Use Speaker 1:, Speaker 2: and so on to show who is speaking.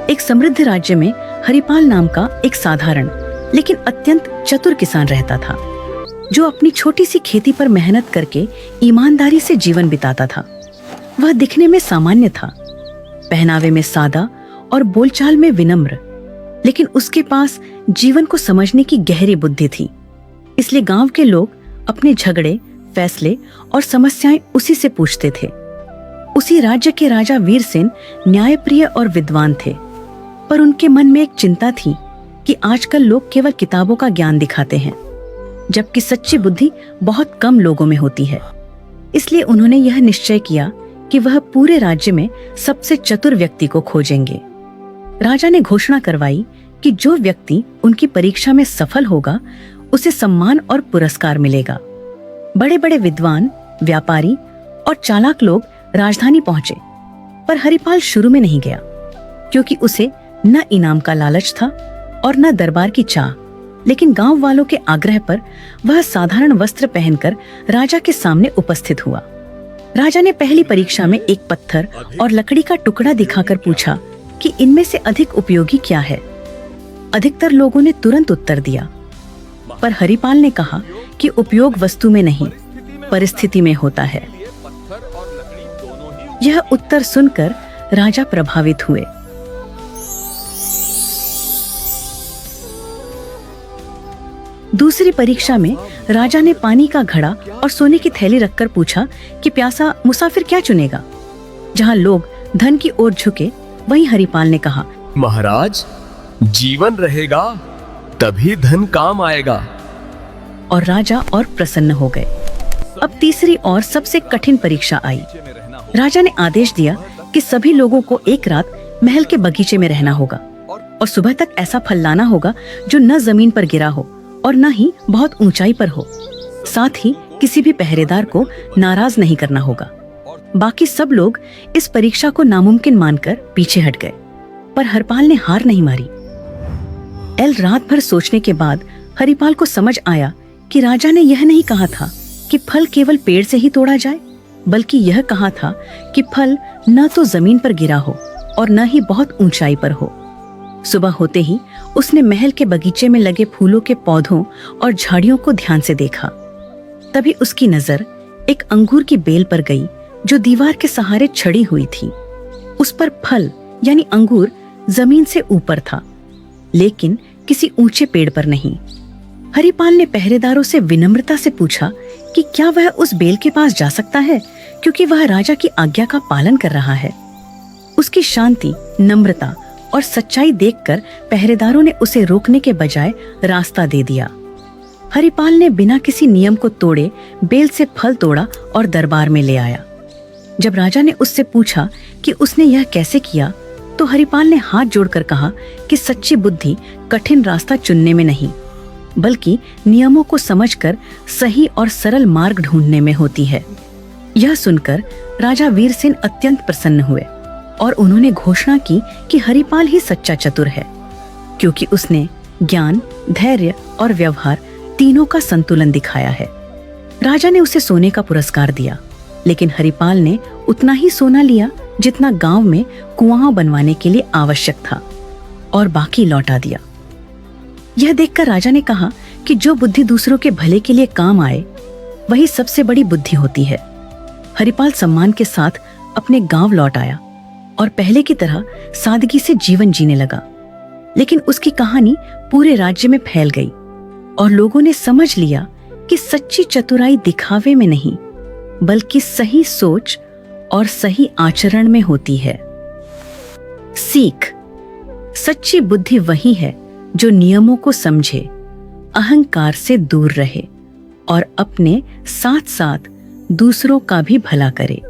Speaker 1: एक समृद्ध राज्य में हरिपाल नाम का एक साधारण लेकिन अत्यंत चतुर किसान रहता था, जो अपनी छोटी सी खेती पर मेहनत करके ईमानदारी से जीवन बिताता था। वह दिखने में सामान्य था, पहनावे में सादा और बोलचाल में विनम्र, लेकिन उसके पास जीवन को समझने की गहरी बुद्धि थी। इसलिए गांव के लोग अपने झगड़े, फैसले और समस्याएं उसी से पूछते थे। उसी राज्य के राजा वीरसेन न्यायप्रिय और विद्वान थे, पर उनके मन में एक चिंता थी कि आजकल लोग केवल किताबों का ज्ञान दिखाते हैं, जबकि सच्ची बुद्धि बहुत कम लोगों में होती है। इसलिए उन्होंने यह निश्चय किया कि वह पूरे राज्य में सबसे चतुर व्यक्ति को खोजेंगे। राजा ने घोषणा करवाई कि जो व्यक्ति उनकी परीक्षा में सफल होगा उसे सम्मान और पुरस्कार मिलेगा। बड़े बड़े विद्वान, व्यापारी और चालाक लोग राजधानी पहुंचे, पर हरिपाल शुरू में नहीं गया, क्योंकि उसे न इनाम का लालच था और न दरबार की चाह। लेकिन गांव वालों के आग्रह पर वह साधारण वस्त्र पहनकर राजा के सामने उपस्थित हुआ। राजा ने पहली परीक्षा में एक पत्थर और लकड़ी का टुकड़ा दिखाकर पूछा कि इनमें से अधिक उपयोगी क्या है। अधिकतर लोगों ने तुरंत उत्तर दिया, पर हरिपाल ने कहा कि उपयोग वस्तु में नहीं, परिस्थिति में होता है। यह उत्तर सुनकर राजा प्रभावित हुए। दूसरी परीक्षा में राजा ने पानी का घड़ा और सोने की थैली रखकर पूछा कि प्यासा मुसाफिर क्या चुनेगा। जहां लोग धन की ओर झुके, वहीं हरिपाल ने कहा,
Speaker 2: महाराज, जीवन रहेगा तभी धन काम आएगा।
Speaker 1: और राजा और प्रसन्न हो गए। अब तीसरी और सबसे कठिन परीक्षा आई। राजा ने आदेश दिया कि सभी लोगों को एक रात महल के बगीचे में रहना होगा और सुबह तक ऐसा फल लाना होगा जो न जमीन पर गिरा हो और न ही बहुत ऊंचाई पर हो। साथ ही किसी भी पहरेदार को नाराज नहीं करना होगा। बाकी सब लोग इस परीक्षा को नामुमकिन मानकर पीछे हट गए, पर हरिपाल ने हार नहीं मारी। रात भर सोचने के बाद हरिपाल को समझ आया कि राजा ने यह नहीं कहा था कि फल केवल पेड़ से ही तोड़ा जाए, बल्कि यह कहा था कि फल न तो जमीन पर गिरा हो और न ही बहुत ऊंचाई पर हो। सुबह होते ही उसने महल के बगीचे में लगे फूलों के पौधों और झाड़ियों को ध्यान से देखा। तभी उसकी नजर एक अंगूर की बेल पर गई, जो दीवार के सहारे छड़ी हुई थी। उस पर फल यानी अंगूर जमीन से ऊपर था, लेकिन किसी ऊंचे पेड़ पर नहीं। हरिपाल ने पहरेदारों से विनम्रता से पूछा कि क्या वह उस बेल के पास जा सकता है, क्योंकि वह राजा की आज्ञा का पालन कर रहा है। उसकी शांति, नम्रता और सच्चाई देखकर पहरेदारों ने उसे रोकने के बजाय रास्ता दे दिया। हरिपाल ने बिना किसी नियम को तोड़े बेल से फल तोड़ा और दरबार में ले आया। जब राजा ने उससे पूछा कि उसने यह कैसे किया, तो हरिपाल ने हाथ जोड़कर कहा कि सच्ची बुद्धि कठिन रास्ता चुनने में नहीं, बल्कि नियमों को समझकर सही और सरल मार्ग ढूंढने में होती है। यह सुनकर राजा वीरसेन अत्यंत प्रसन्न हुए और उन्होंने घोषणा की कि हरिपाल ही सच्चा चतुर है, क्योंकि उसने ज्ञान, धैर्य और व्यवहार तीनों का संतुलन दिखाया है। राजा ने उसे सोने का पुरस्कार दिया, लेकिन हरिपाल ने उतना ही सोना लिया जितना गांव में कुआं बनवाने के लिए आवश्यक था, और बाकी लौटा दिया। यह देखकर राजा ने कहा कि जो बुद्धि दूसरों के भले के लिए काम आए, वही सबसे बड़ी बुद्धि होती है। हरिपाल सम्मान के साथ अपने गांव लौट आया और पहले की तरह सादगी से जीवन जीने लगा। लेकिन उसकी कहानी पूरे राज्य में फैल गई और लोगों ने समझ लिया कि सच्ची चतुराई दिखावे में नहीं, बल्कि सही सोच और सही आचरण में होती है। सीख: सच्ची बुद्धि वही है जो नियमों को समझे, अहंकार से दूर रहे और अपने साथ साथ दूसरों का भी भला करे।